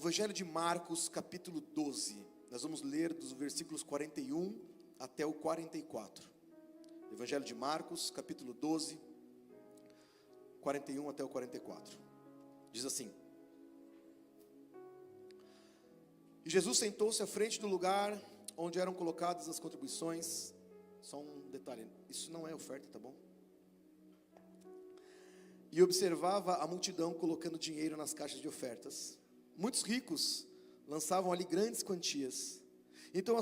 Evangelho de Marcos, capítulo 12. Nós vamos ler dos versículos 41 até o 44. Evangelho de Marcos, capítulo 12, 41 até o 44. Diz assim: E Jesus sentou-se à frente do lugar onde eram colocadas as contribuições. Só um detalhe, isso não é oferta, tá bom? E observava a multidão colocando dinheiro nas caixas de ofertas. Muitos ricos lançavam ali grandes quantias. Então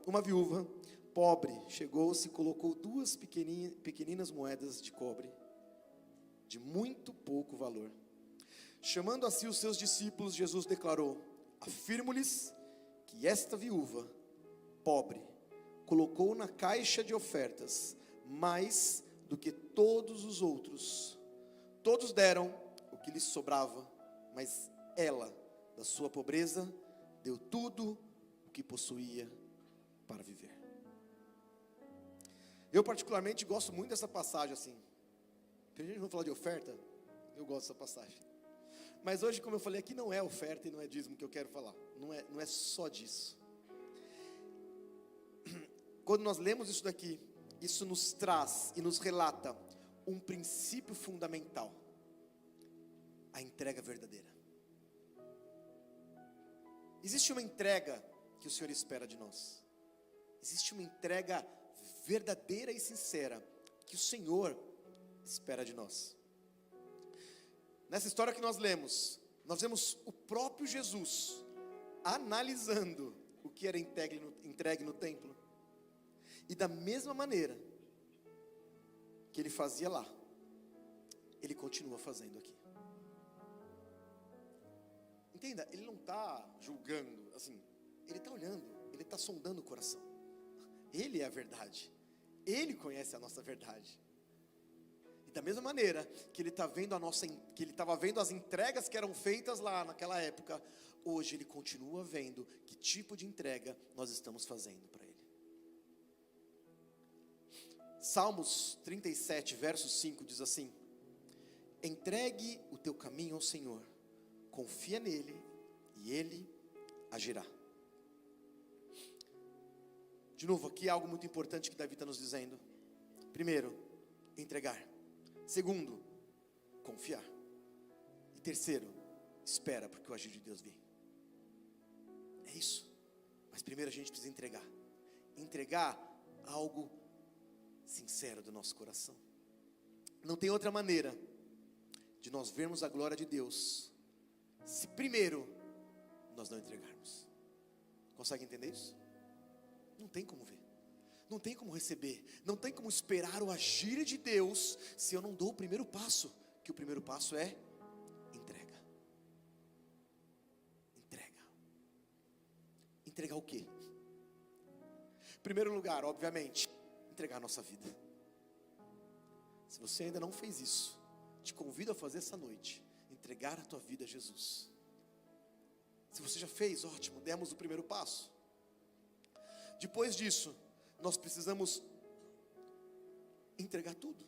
uma viúva pobre chegou-se e colocou 2 pequeninas moedas de cobre, de muito pouco valor. Chamando a si os seus discípulos, Jesus declarou: afirmo-lhes que esta viúva pobre colocou na caixa de ofertas mais do que todos os outros. Todos deram o que lhes sobrava, mas ela, da sua pobreza, deu tudo o que possuía para viver. Eu particularmente gosto muito dessa passagem assim. Porque a gente vai falar de oferta, eu gosto dessa passagem. Mas hoje, como eu falei aqui, não é oferta e não é dízimo que eu quero falar. Não é só disso. Quando nós lemos isso daqui, isso nos traz e nos relata um princípio fundamental: a entrega verdadeira. Existe uma entrega que o Senhor espera de nós. Existe uma entrega verdadeira e sincera que o Senhor espera de nós. Nessa história que nós vemos o próprio Jesus analisando o que era entregue no templo. E da mesma maneira que ele fazia lá, ele continua fazendo aqui. Entenda, ele não está julgando, assim, ele está olhando, ele está sondando o coração. Ele é a verdade, ele conhece a nossa verdade. E da mesma maneira que ele estava vendo as entregas que eram feitas lá naquela época, hoje ele continua vendo que tipo de entrega nós estamos fazendo para ele. Salmos 37, verso 5 diz assim: entregue o teu caminho ao Senhor, confia nele e ele agirá. De novo, aqui há algo muito importante que Davi está nos dizendo. Primeiro, entregar. Segundo, confiar. E terceiro, espera, porque o agir de Deus vem. É isso. Mas primeiro a gente precisa entregar. Entregar algo sincero do nosso coração. Não tem outra maneira de nós vermos a glória de Deus se primeiro nós não entregarmos. Consegue entender isso? Não tem como ver, não tem como receber, não tem como esperar o agir de Deus se eu não dou o primeiro passo, que o primeiro passo é entrega. Entregar o quê? Em primeiro lugar, obviamente, entregar a nossa vida. Se você ainda não fez isso, te convido a fazer essa noite, entregar a tua vida a Jesus. Se você já fez, ótimo, demos o primeiro passo. Depois disso, nós precisamos entregar tudo.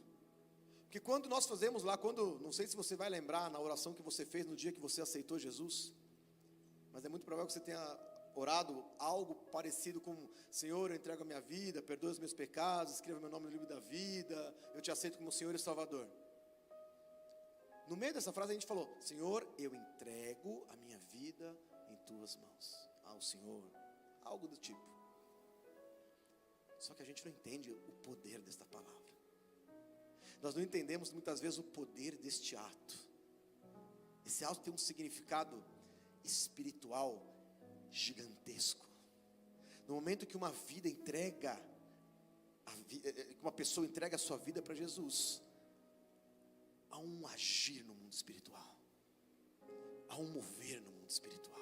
Porque quando nós fazemos lá, não sei se você vai lembrar na oração que você fez no dia que você aceitou Jesus, mas é muito provável que você tenha orado algo parecido com: Senhor, eu entrego a minha vida, perdoa os meus pecados, escreva meu nome no livro da vida, eu te aceito como Senhor e Salvador. No meio dessa frase a gente falou: Senhor, eu entrego a minha vida em tuas mãos, ao Senhor, algo do tipo. Só que a gente não entende o poder desta palavra. Nós não entendemos muitas vezes o poder deste ato. Esse ato tem um significado espiritual gigantesco. No momento que uma pessoa entrega a sua vida para Jesus, há um agir no mundo espiritual, há um mover no mundo espiritual.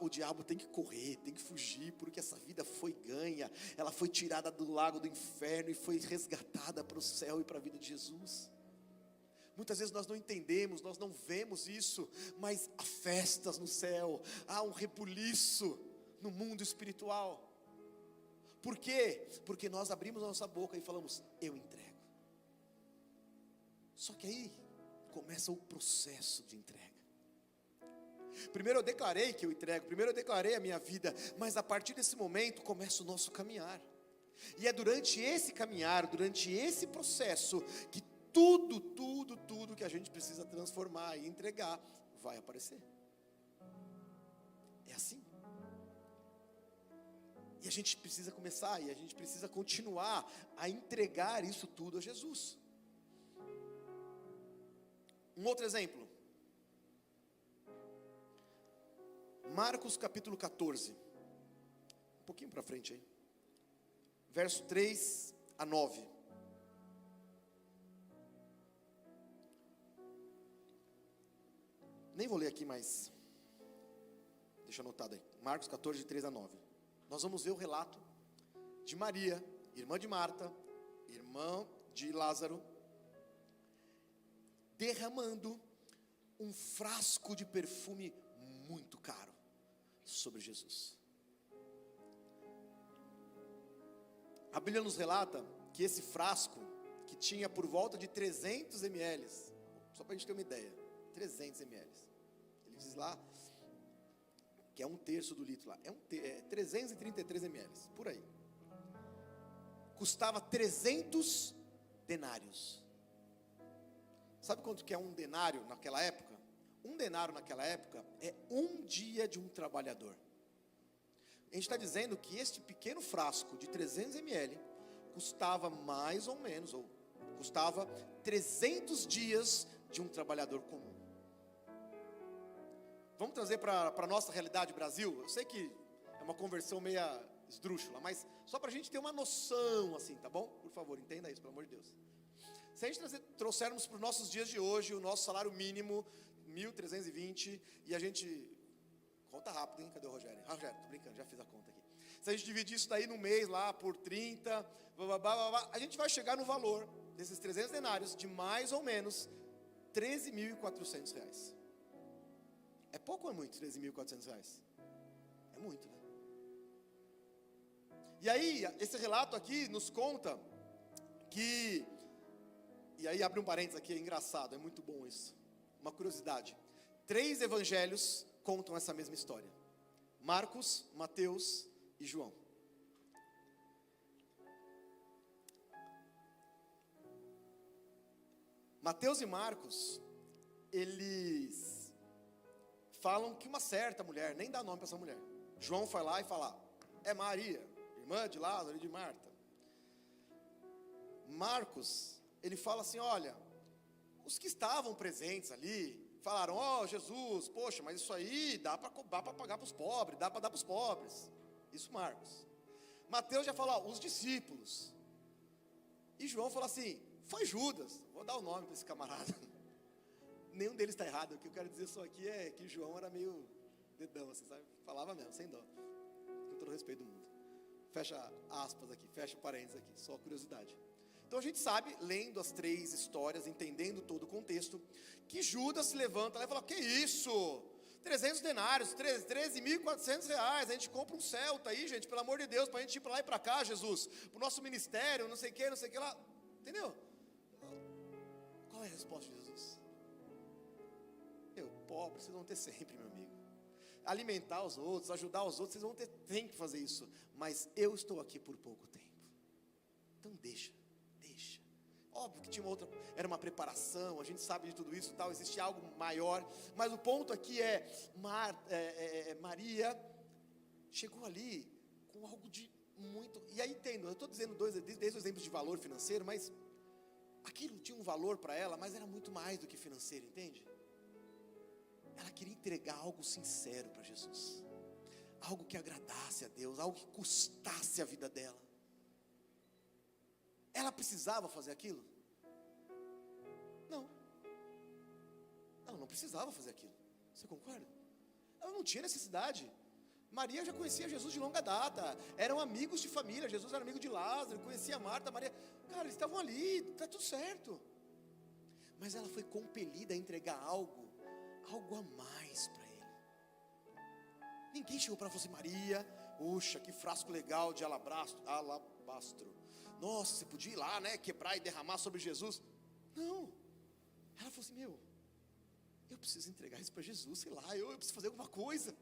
O diabo tem que correr, tem que fugir, porque essa vida foi ganha, ela foi tirada do lago do inferno e foi resgatada para o céu e para a vida de Jesus. Muitas vezes nós não entendemos, nós não vemos isso, mas há festas no céu, há um rebuliço no mundo espiritual. Por quê? Porque nós abrimos a nossa boca e falamos: eu entrego. Só que aí, começa o processo de entrega. Primeiro eu declarei que eu entrego, primeiro eu declarei a minha vida, mas a partir desse momento começa o nosso caminhar. E é durante esse caminhar, durante esse processo, que tudo que a gente precisa transformar e entregar, vai aparecer. É assim. E a gente precisa começar, e a gente precisa continuar a entregar isso tudo a Jesus. Um outro exemplo. Marcos capítulo 14. Um pouquinho para frente aí. Verso 3 a 9. Nem vou ler aqui, mas deixa anotado aí. Marcos 14, de 3 a 9. Nós vamos ver o relato de Maria, irmã de Marta, irmã de Lázaro, derramando um frasco de perfume muito caro sobre Jesus. A Bíblia nos relata que esse frasco, que tinha por volta de 300 ml, só para a gente ter uma ideia, 300 ml, ele diz lá que é 1/3 do litro lá, é 333 ml, por aí, custava 300 denários. Sabe quanto que é um denário naquela época? Um denário naquela época é um dia de um trabalhador. A gente está dizendo que este pequeno frasco de 300 ml custava mais ou menos, ou custava 300 dias de um trabalhador comum. Vamos trazer para a nossa realidade Brasil? Eu sei que é uma conversão meia esdrúxula, mas só para a gente ter uma noção assim, tá bom? Por favor, entenda isso, pelo amor de Deus. Se a gente trouxermos para os nossos dias de hoje o nosso salário mínimo, 1.320, e a gente... Conta rápido, hein? Cadê o Rogério? Rogério, tô brincando, já fiz a conta aqui. Se a gente dividir isso daí no mês lá por 30, a gente vai chegar no valor desses 300 denários de mais ou menos R$13.400. É pouco ou é muito R$13.400? É muito, né? E aí, esse relato aqui nos conta que... E aí abre um parênteses aqui, é engraçado, é muito bom isso. Uma curiosidade. 3 evangelhos contam essa mesma história. Marcos, Mateus e João. Mateus e Marcos, eles falam que uma certa mulher, nem dá nome para essa mulher. João vai lá e fala, é Maria, irmã de Lázaro e de Marta. Marcos, ele fala assim, olha, os que estavam presentes ali, falaram, Jesus, poxa, mas isso aí dá para pagar para os pobres, dá para dar para os pobres. Isso Marcos. Mateus já fala, os discípulos. E João fala assim, foi Judas, vou dar o nome para esse camarada. Nenhum deles está errado, o que eu quero dizer só aqui é que João era meio dedão, assim, sabe? Falava mesmo, sem dó, com todo o respeito do mundo. Fecha aspas aqui, fecha parênteses aqui, só curiosidade. Então a gente sabe, lendo as 3 histórias, entendendo todo o contexto, que Judas se levanta lá e fala, que isso? 300 denários, 13.400 reais, a gente compra um Celta aí, gente, pelo amor de Deus, para a gente ir para lá e para cá, Jesus, para o nosso ministério, não sei o que lá, entendeu? Qual é a resposta de Jesus? Pobre, vocês vão ter sempre, meu amigo. Alimentar os outros, ajudar os outros, vocês tem que fazer isso, mas eu estou aqui por pouco tempo, então deixa. Óbvio que tinha outra, era uma preparação, a gente sabe de tudo isso e tal, existe algo maior, mas o ponto aqui é, Maria chegou ali com algo de muito, e aí entendo, eu estou dizendo desde os exemplos de valor financeiro, mas aquilo tinha um valor para ela, mas era muito mais do que financeiro, entende? Ela queria entregar algo sincero para Jesus, algo que agradasse a Deus, algo que custasse a vida dela. Ela precisava fazer aquilo? Não. Ela não precisava fazer aquilo. Você concorda? Ela não tinha necessidade. Maria já conhecia Jesus de longa data. Eram amigos de família. Jesus era amigo de Lázaro, conhecia Marta, Maria. Cara, eles estavam ali, está tudo certo. Mas ela foi compelida a entregar algo a mais para ele. Ninguém chegou para ela e falou assim, Maria, puxa, que frasco legal de alabastro. Nossa, você podia ir lá, né, quebrar e derramar sobre Jesus? Não. Ela falou assim, eu preciso entregar isso para Jesus, sei lá, eu preciso fazer alguma coisa.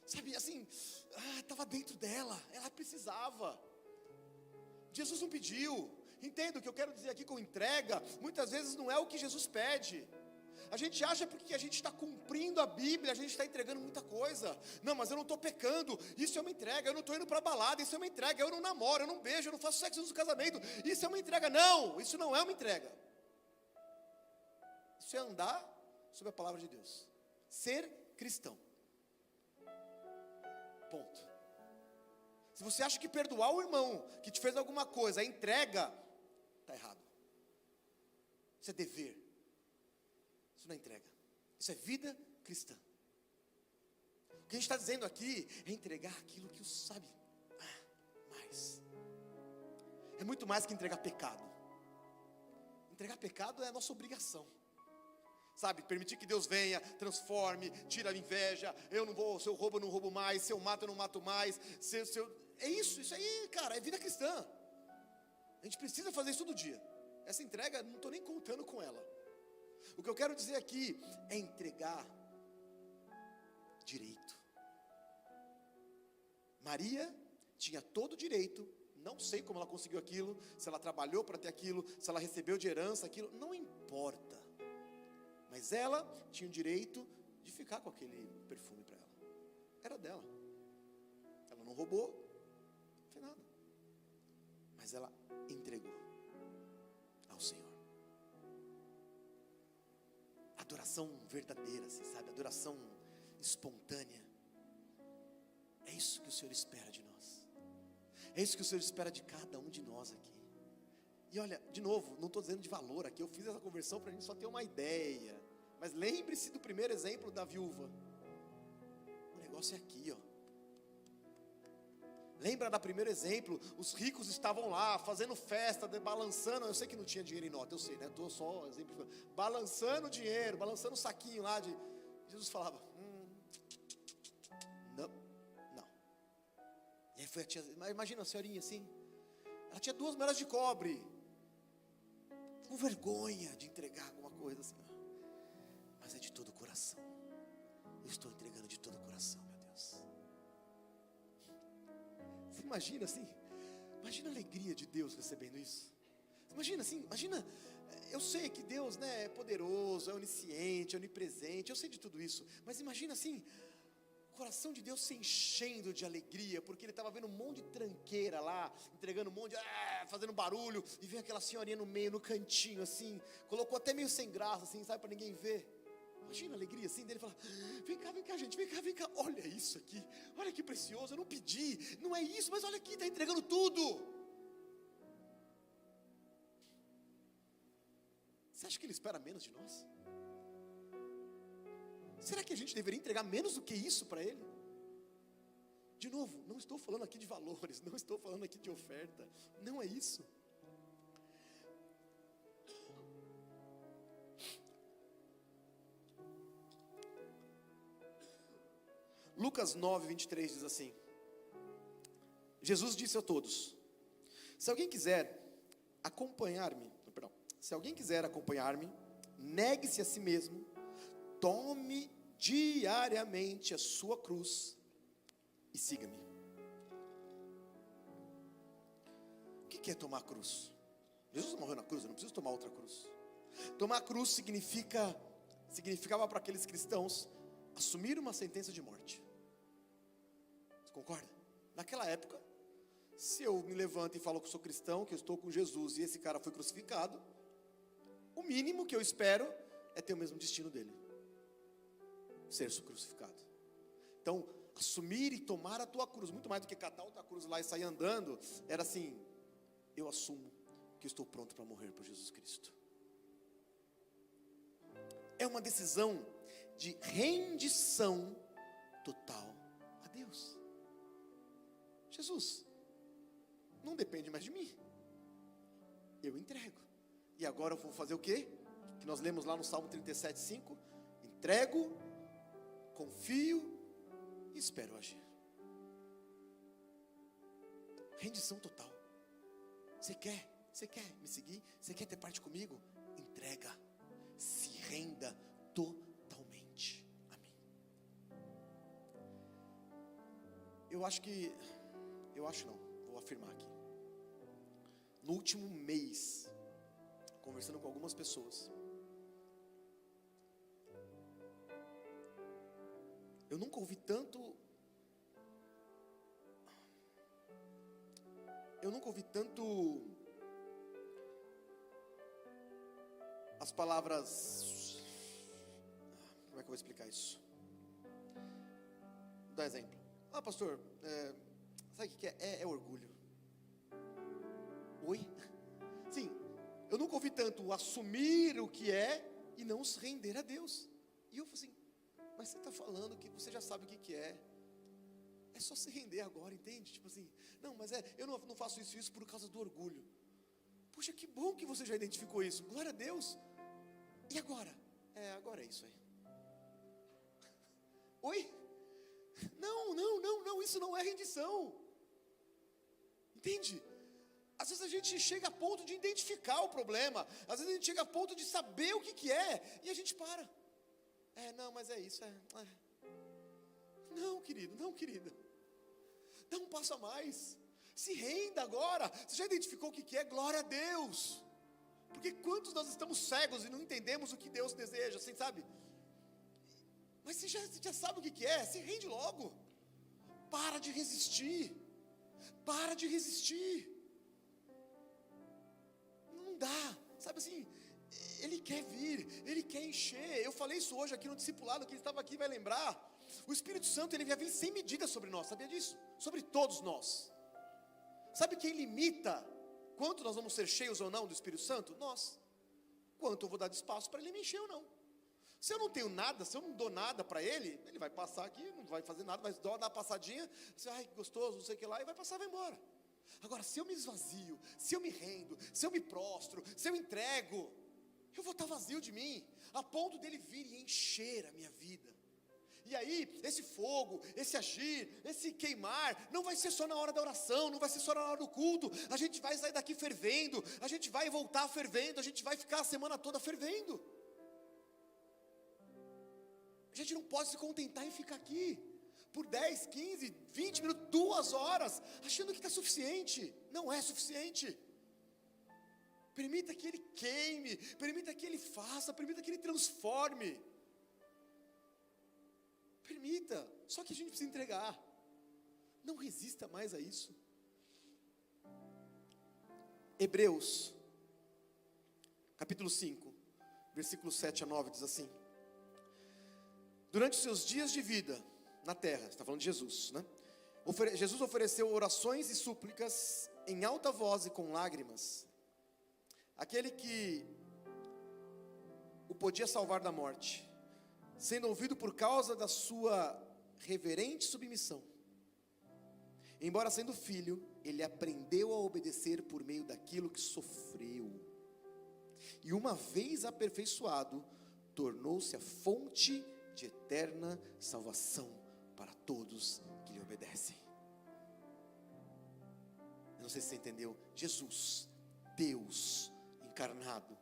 Sabe, assim, estava dentro dela, ela precisava. Jesus não pediu. Entenda o que eu quero dizer aqui com entrega. Muitas vezes não é o que Jesus pede. A gente acha porque a gente está cumprindo a Bíblia, a gente está entregando muita coisa. Não, mas eu não estou pecando, isso é uma entrega. Eu não estou indo para a balada, isso é uma entrega. Eu não namoro, eu não beijo, eu não faço sexo no casamento, isso é uma entrega. Não, isso não é uma entrega. Isso é andar sob a palavra de Deus, ser cristão. Ponto. Se você acha que perdoar o irmão que te fez alguma coisa é entrega, está errado. Isso é dever. Isso não é entrega. Isso é vida cristã. O que a gente está dizendo aqui é entregar aquilo que o sabe mais. É muito mais que entregar pecado. Entregar pecado é a nossa obrigação. Sabe, permitir que Deus venha, transforme, tira a inveja. Se eu roubo, eu não roubo mais. Se eu mato, eu não mato mais. É isso aí, cara, é vida cristã. A gente precisa fazer isso todo dia. Essa entrega, não estou nem contando com ela. O que eu quero dizer aqui é entregar direito. Maria tinha todo o direito, não sei como ela conseguiu aquilo, se ela trabalhou para ter aquilo, se ela recebeu de herança aquilo, não importa. Mas ela tinha o direito de ficar com aquele perfume para ela. Era dela. Ela não roubou, não fez nada. Mas ela entregou ao Senhor. Adoração verdadeira, assim, sabe? Adoração espontânea. É isso que o Senhor espera de nós. É isso que o Senhor espera de cada um de nós aqui. E olha, de novo, não estou dizendo de valor aqui. Eu fiz essa conversão para a gente só ter uma ideia. Mas lembre-se do primeiro exemplo da viúva. O negócio é aqui, ó. Lembra do primeiro exemplo? Os ricos estavam lá, fazendo festa, balançando. Eu sei que não tinha dinheiro em nota, eu sei, né? Estou só exemplificando. Balançando dinheiro, balançando o saquinho lá de... Jesus falava, não. E aí foi a tia, imagina a senhorinha assim. Ela tinha 2 moedas de cobre. Com vergonha de entregar alguma coisa assim. Mas é de todo o coração. Eu estou entregando de todo o coração, meu Deus. Você imagina assim? Imagina a alegria de Deus recebendo isso. Imagina assim, eu sei que Deus, né, é poderoso, é onisciente, é onipresente, eu sei de tudo isso. Mas imagina assim, o coração de Deus se enchendo de alegria, porque Ele estava vendo um monte de tranqueira lá, entregando um monte de, fazendo barulho, e vem aquela senhorinha no meio, no cantinho assim, colocou até meio sem graça assim, sabe, para ninguém ver. Imagina a alegria assim dele, falar, vem cá gente, vem cá, olha isso aqui, olha que precioso, eu não pedi, não é isso, mas olha aqui, está entregando tudo. Você acha que Ele espera menos de nós? Será que a gente deveria entregar menos do que isso para Ele? De novo, não estou falando aqui de valores, não estou falando aqui de oferta, não é isso. Lucas 9, 23 diz assim: Jesus disse a todos: se alguém quiser acompanhar-me, negue-se a si mesmo, tome diariamente a sua cruz e siga-me. O que é tomar a cruz? Jesus morreu na cruz, eu não preciso tomar outra cruz. Tomar a cruz significava para aqueles cristãos assumir uma sentença de morte. Você concorda? Naquela época, se eu me levanto e falo que eu sou cristão, que eu estou com Jesus e esse cara foi crucificado, o mínimo que eu espero é ter o mesmo destino dele, ser crucificado. Então, assumir e tomar a tua cruz, muito mais do que catar outra cruz lá e sair andando, era assim: eu assumo que eu estou pronto para morrer por Jesus Cristo. É uma decisão de rendição total a Deus. Jesus, não depende mais de mim, eu entrego. E agora eu vou fazer o quê? Que nós lemos lá no Salmo 37:5: entrego, confio e espero agir. Rendição total. Você quer me seguir? Você quer ter parte comigo? Entrega, se renda totalmente. vou afirmar aqui. No último mês, conversando com algumas pessoas, eu nunca ouvi tanto as palavras, como é que eu vou explicar isso? Vou dar um exemplo. Pastor, sabe o que é? É orgulho. Oi? Sim, eu nunca ouvi tanto assumir o que é e não se render a Deus. E eu falei assim, mas você está falando que você já sabe o que é. É só se render agora, entende? Tipo assim, não, mas eu não faço isso por causa do orgulho. Puxa, que bom que você já identificou isso, glória a Deus. E agora? Agora é isso aí. Oi? Não, isso não é rendição. Entende? Às vezes a gente chega a ponto de identificar o problema, às vezes a gente chega a ponto de saber o que é, e a gente para. Não, mas é isso, Não, querido, não, querida. Dá um passo a mais. Se renda agora. Você já identificou o que é? Glória a Deus. Porque quantos nós estamos cegos e não entendemos o que Deus deseja, assim, sabe? Mas você já sabe o que é, se rende logo. Para de resistir. Para de resistir. Não dá, sabe assim, Ele quer vir, Ele quer encher. Eu falei isso hoje aqui no discipulado, quem estava aqui vai lembrar. O Espírito Santo, Ele vai vir sem medida sobre nós, sabia disso? Sobre todos nós. Sabe quem limita quanto nós vamos ser cheios ou não do Espírito Santo? Nós. Quanto eu vou dar de espaço para Ele me encher ou não. Se eu não tenho nada, se eu não dou nada para Ele, Ele vai passar aqui, não vai fazer nada, vai dar uma passadinha, você, ai, gostoso, não sei o que lá, e vai passar, vai embora. Agora, se eu me esvazio, se eu me rendo, se eu me prostro, se eu entrego, eu vou estar vazio de mim, a ponto dele vir e encher a minha vida. E aí, esse fogo, esse agir, esse queimar, não vai ser só na hora da oração, não vai ser só na hora do culto. A gente vai sair daqui fervendo, a gente vai voltar fervendo, a gente vai ficar a semana toda fervendo. A gente não pode se contentar em ficar aqui por 10, 15, 20 minutos, 2 horas, achando que está suficiente. Não é suficiente. Permita que Ele queime, permita que Ele faça, permita que Ele transforme. Permita, só que a gente precisa entregar. Não resista mais a isso. Hebreus, capítulo 5, versículos 7 a 9, diz assim: durante os seus dias de vida na terra, está falando de Jesus, né? Jesus ofereceu orações e súplicas em alta voz e com lágrimas. Aquele que o podia salvar da morte, sendo ouvido por causa da sua reverente submissão. Embora sendo filho, ele aprendeu a obedecer por meio daquilo que sofreu. E uma vez aperfeiçoado, tornou-se a fonte de eterna salvação para todos que lhe obedecem. Eu não sei se você entendeu. Jesus, Deus encarnado,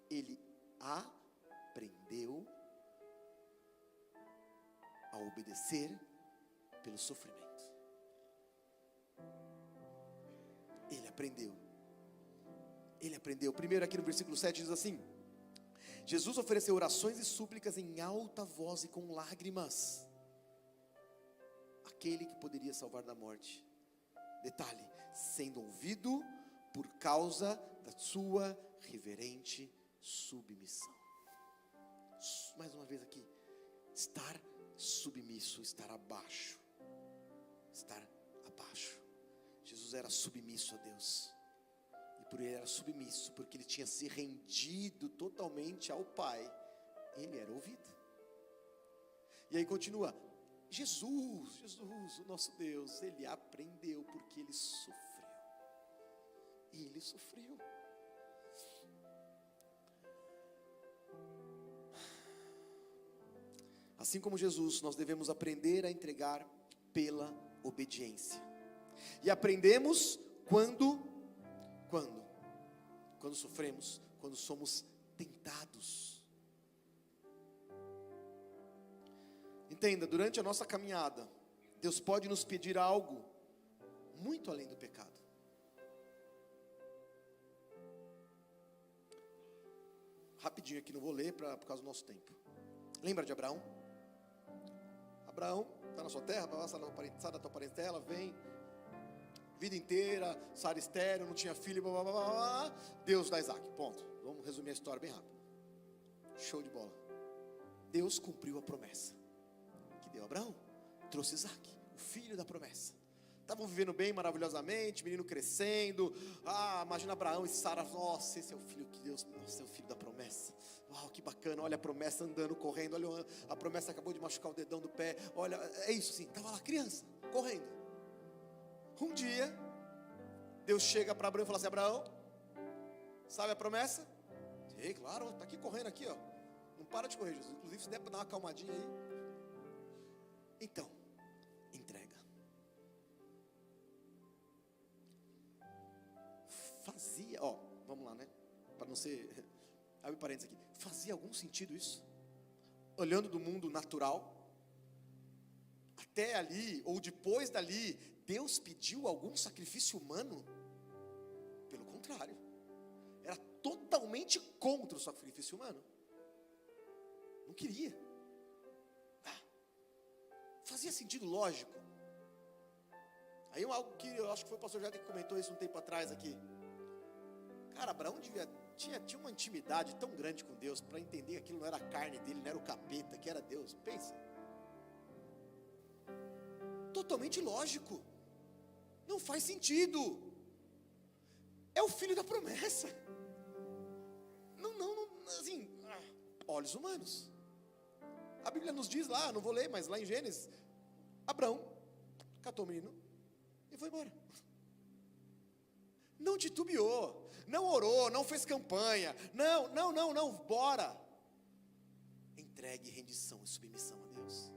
Ele aprendeu a obedecer pelo sofrimento. Ele aprendeu. Ele aprendeu. Primeiro aqui no versículo 7 diz assim: Jesus ofereceu orações e súplicas em alta voz e com lágrimas. Aquele que poderia salvar da morte. Detalhe, sendo ouvido por causa da sua reverente submissão. Mais uma vez aqui, estar submisso, estar abaixo. Estar abaixo. Jesus era submisso a Deus. E por ele era submisso, porque ele tinha se rendido totalmente ao Pai, ele era ouvido. E aí continua: Jesus, o nosso Deus, ele aprendeu porque ele sofreu. Ele sofreu. Assim como Jesus, nós devemos aprender a entregar pela obediência. E aprendemos quando sofremos, quando somos tentados. Entenda, durante a nossa caminhada, Deus pode nos pedir algo muito além do pecado. Rapidinho aqui, não vou ler por causa do nosso tempo. Lembra de Abraão? Abraão está na sua terra, sai da tua parentela, vem, vida inteira, Sara estéril, não tinha filho, blá, blá, blá, blá, Deus dá Isaac, ponto. Vamos resumir a história bem rápido. Show de bola. Deus cumpriu a promessa que deu a Abraão, trouxe Isaac, o filho da promessa. Estavam vivendo bem, maravilhosamente, menino crescendo. Imagina Abraão e Sara, nossa, esse é o filho que Deus, nossa, é o filho da promessa. Uau, que bacana, olha a promessa andando, correndo, olha, a promessa acabou de machucar o dedão do pé, olha, é isso sim, estava lá criança, correndo. Um dia, Deus chega para Abraão e fala assim: Abraão, sabe a promessa? Sim, claro, está aqui correndo aqui, ó. Não para de correr, Jesus, inclusive se der para dar uma acalmadinha aí. Então, entrega. Fazia, vamos lá, né? Para não ser, abre parênteses aqui. Fazia algum sentido isso? Olhando do mundo natural, até ali, ou depois dali, Deus pediu algum sacrifício humano? Pelo contrário, era totalmente contra o sacrifício humano. Não queria. Fazia sentido lógico. Aí algo que eu acho que foi o pastor Jade que comentou isso um tempo atrás aqui. Cara, Abraão tinha uma intimidade tão grande com Deus para entender que aquilo não era a carne dele, não era o capeta, que era Deus. Pensa. Totalmente lógico. Não faz sentido. É o filho da promessa. Não, assim, olhos humanos. A Bíblia nos diz lá, não vou ler, mas lá em Gênesis, Abraão catou o menino e foi embora. Não titubeou, não orou, não fez campanha, não, bora. Entregue rendição e submissão a Deus.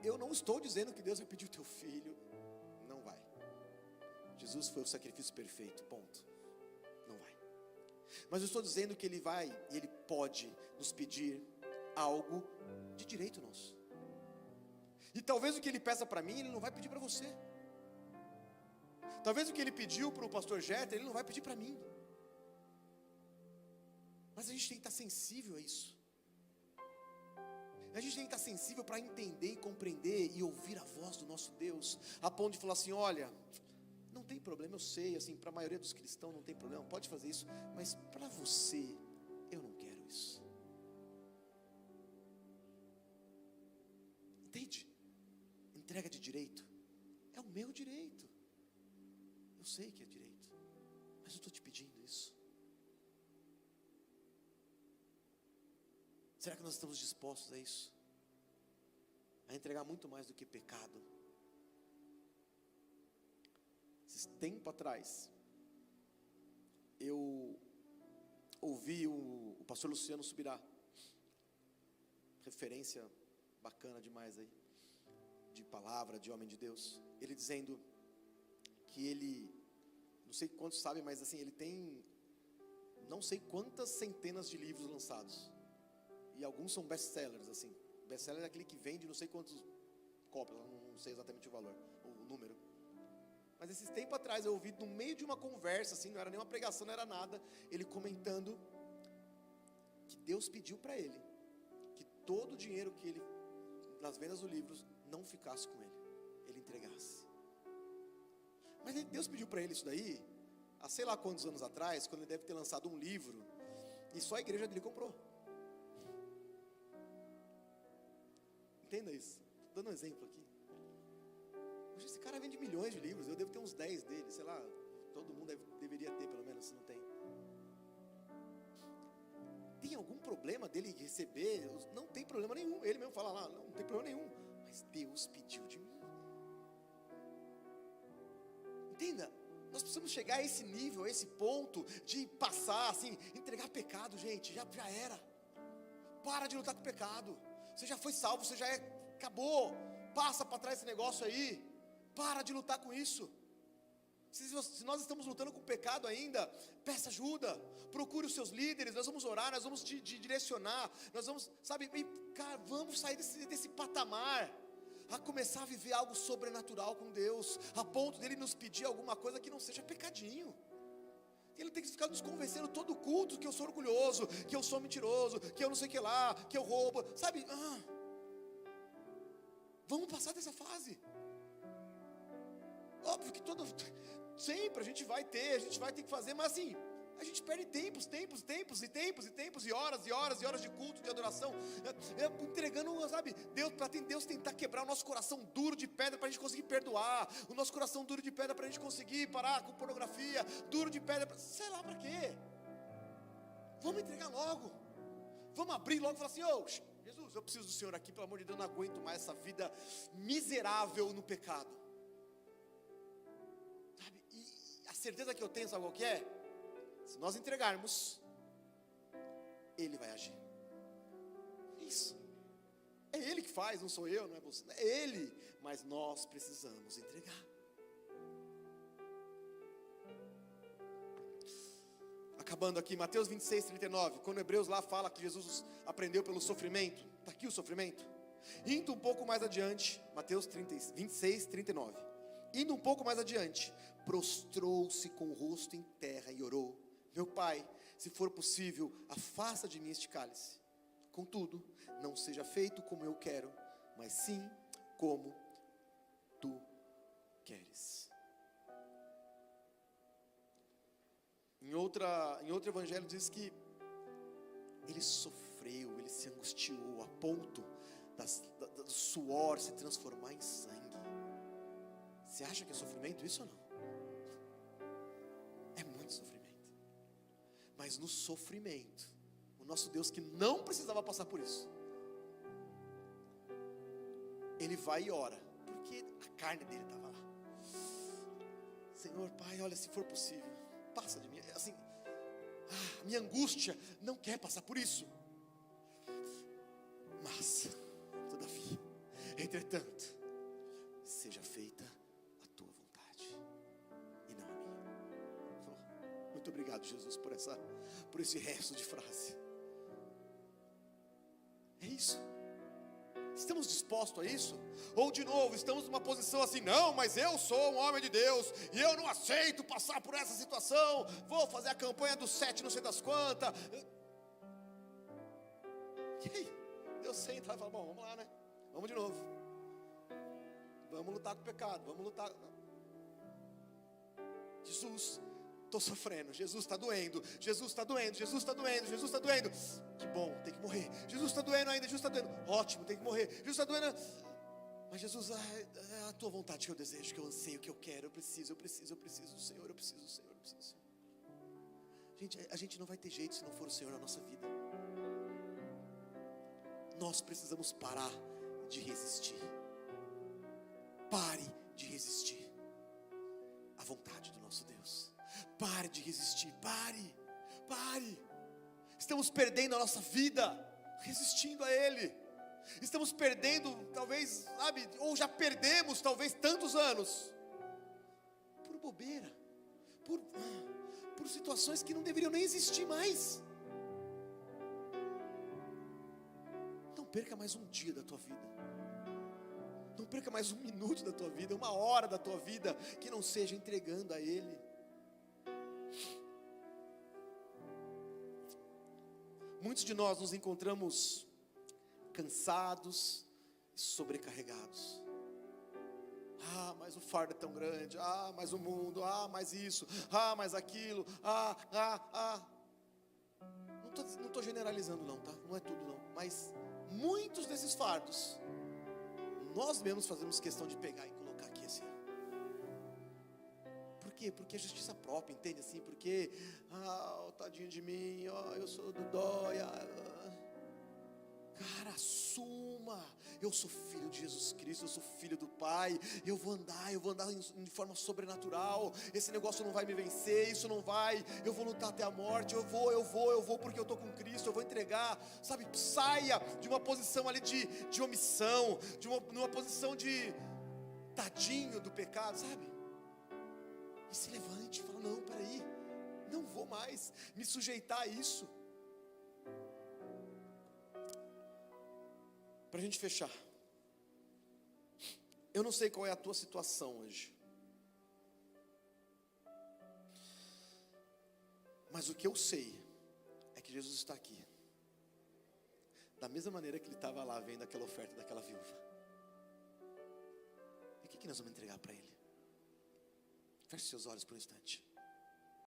Eu não estou dizendo que Deus vai pedir o teu filho, não vai. Jesus foi o sacrifício perfeito, ponto. Não vai. Mas eu estou dizendo que Ele vai e Ele pode nos pedir algo de direito nosso. E talvez o que Ele peça para mim, Ele não vai pedir para você. Talvez o que Ele pediu para o pastor Jeter, Ele não vai pedir para mim. Mas a gente tem que estar sensível a isso. A gente tem que estar sensível para entender e compreender e ouvir a voz do nosso Deus, a ponto de falar assim: olha, não tem problema, eu sei, assim, para a maioria dos cristãos não tem problema, pode fazer isso, mas para você, eu não quero isso. Entende? Entrega de direito é o meu direito. Eu sei que é direito, mas eu estou te pedindo isso. Será que nós estamos dispostos a isso? A entregar muito mais do que pecado? Esse tempo atrás, eu ouvi o pastor Luciano Subirá, referência bacana demais aí, de palavra, de homem de Deus, ele dizendo que ele, não sei quantos sabem, mas assim, ele tem não sei quantas centenas de livros lançados, e alguns são best-sellers, assim. Best-seller é aquele que vende não sei quantos cópias, não sei exatamente o valor, o número. Mas esses tempos atrás eu ouvi no meio de uma conversa, assim, não era nem uma pregação, não era nada, ele comentando que Deus pediu para ele que todo o dinheiro que ele, nas vendas do livro, não ficasse com ele, ele entregasse. Mas Deus pediu para ele isso daí há sei lá quantos anos atrás, quando ele deve ter lançado um livro e só a igreja dele comprou. Entenda isso, estou dando um exemplo aqui. Hoje esse cara vende milhões de livros, eu devo ter uns 10 dele, sei lá, todo mundo deveria ter pelo menos, se não tem. Tem algum problema dele receber? Não tem problema nenhum, ele mesmo fala lá, não tem problema nenhum, mas Deus pediu de mim. Entenda, nós precisamos chegar a esse nível, a esse ponto de passar assim, entregar pecado, gente, já era. Para de lutar com o pecado. Você já foi salvo, você já acabou. Passa para trás esse negócio aí. Para de lutar com isso. Se nós estamos lutando com o pecado ainda, peça ajuda. Procure os seus líderes, nós vamos orar, nós vamos te direcionar. Nós vamos, sabe, cara, vamos sair desse patamar. a começar a viver algo sobrenatural com Deus, a ponto dele nos pedir alguma coisa que não seja pecadinho. Ele tem que ficar nos convencendo todo culto que eu sou orgulhoso, que eu sou mentiroso, que eu não sei o que lá, que eu roubo, sabe? Vamos passar dessa fase. Óbvio que sempre a gente vai ter que fazer, mas assim, a gente perde tempos e horas de culto, de adoração, entregando, sabe, Deus tentar quebrar o nosso coração duro de pedra para a gente conseguir perdoar, o nosso coração duro de pedra para a gente conseguir parar com pornografia, duro de pedra, sei lá para quê. Vamos entregar logo, vamos abrir logo e falar assim: Jesus, eu preciso do Senhor aqui, pelo amor de Deus, não aguento mais essa vida miserável no pecado, sabe? E a certeza que eu tenho, sabe qual que é? Se nós entregarmos, Ele vai agir. Isso. É Ele que faz, não sou eu, não é você. É Ele. Mas nós precisamos entregar. Acabando aqui, Mateus 26, 39. Quando Hebreus lá fala que Jesus aprendeu pelo sofrimento. Está aqui o sofrimento. Indo um pouco mais adiante, Mateus 26, 39. Indo um pouco mais adiante, prostrou-se com o rosto em terra e orou: Meu Pai, se for possível, afasta de mim este cálice. Contudo, não seja feito como eu quero, mas sim como tu queres. Em outro evangelho diz que ele sofreu, ele se angustiou a ponto do suor se transformar em sangue. Você acha que é sofrimento isso ou não? É muito sofrimento. Mas no sofrimento, o nosso Deus, que não precisava passar por isso, Ele vai e ora, porque a carne dele estava lá. Senhor Pai, olha, se for possível, passa de mim, assim, a minha angústia não quer passar por isso, mas, todavia, entretanto, seja feita a tua vontade, e não a minha. Muito obrigado, Jesus, por esse resto de frase. É isso. Estamos dispostos a isso? Ou de novo, estamos numa posição assim: não, mas eu sou um homem de Deus, e eu não aceito passar por essa situação, vou fazer a campanha do 7 não sei das quantas. E aí, Deus senta e fala: bom, vamos lá, né? Vamos de novo. Vamos lutar com o pecado, vamos lutar. Jesus, estou sofrendo, Jesus está doendo, Jesus está doendo, Jesus está doendo, Jesus está doendo. Que bom, tem que morrer. Jesus está doendo ainda, Jesus está doendo. Ótimo, tem que morrer. Jesus está doendo. Mas Jesus, é a tua vontade que eu desejo, que eu anseio, que eu quero. Eu preciso do Senhor, eu preciso do Senhor, eu preciso do Senhor. Gente, a gente não vai ter jeito se não for o Senhor na nossa vida. Nós precisamos parar de resistir. Pare de resistir à vontade do nosso Deus. Pare de resistir, pare. Estamos perdendo a nossa vida resistindo a Ele. Estamos perdendo, talvez, sabe, ou já perdemos, talvez, tantos anos por bobeira, por situações que não deveriam nem existir mais. Não perca mais um dia da tua vida. Não perca mais um minuto da tua vida, uma hora da tua vida que não seja entregando a Ele. Muitos de nós nos encontramos cansados e sobrecarregados. Mas o fardo é tão grande. Mas o mundo. Mais isso. Mais aquilo. Não estou generalizando não, tá? Não é tudo não. Mas muitos desses fardos nós mesmos fazemos questão de pegar e colocar aqui assim. Por quê? Porque é justiça própria, entende assim? Porque, tadinho de mim, eu sou do dóia. Cara, assuma. Eu sou filho de Jesus Cristo, eu sou filho do Pai. Eu vou andar de forma sobrenatural. Esse negócio não vai me vencer, isso não vai. Eu vou lutar até a morte. Eu vou porque eu estou com Cristo. Eu vou entregar, sabe? Saia de uma posição ali de omissão, numa posição de tadinho do pecado, sabe? E se levante e fala: não, peraí, não vou mais me sujeitar a isso. Para a gente fechar, Eu não sei qual é a tua situação hoje, mas o que eu sei é que Jesus está aqui, da mesma maneira que Ele estava lá vendo aquela oferta daquela viúva. E o que nós vamos entregar para Ele? Feche seus olhos por um instante.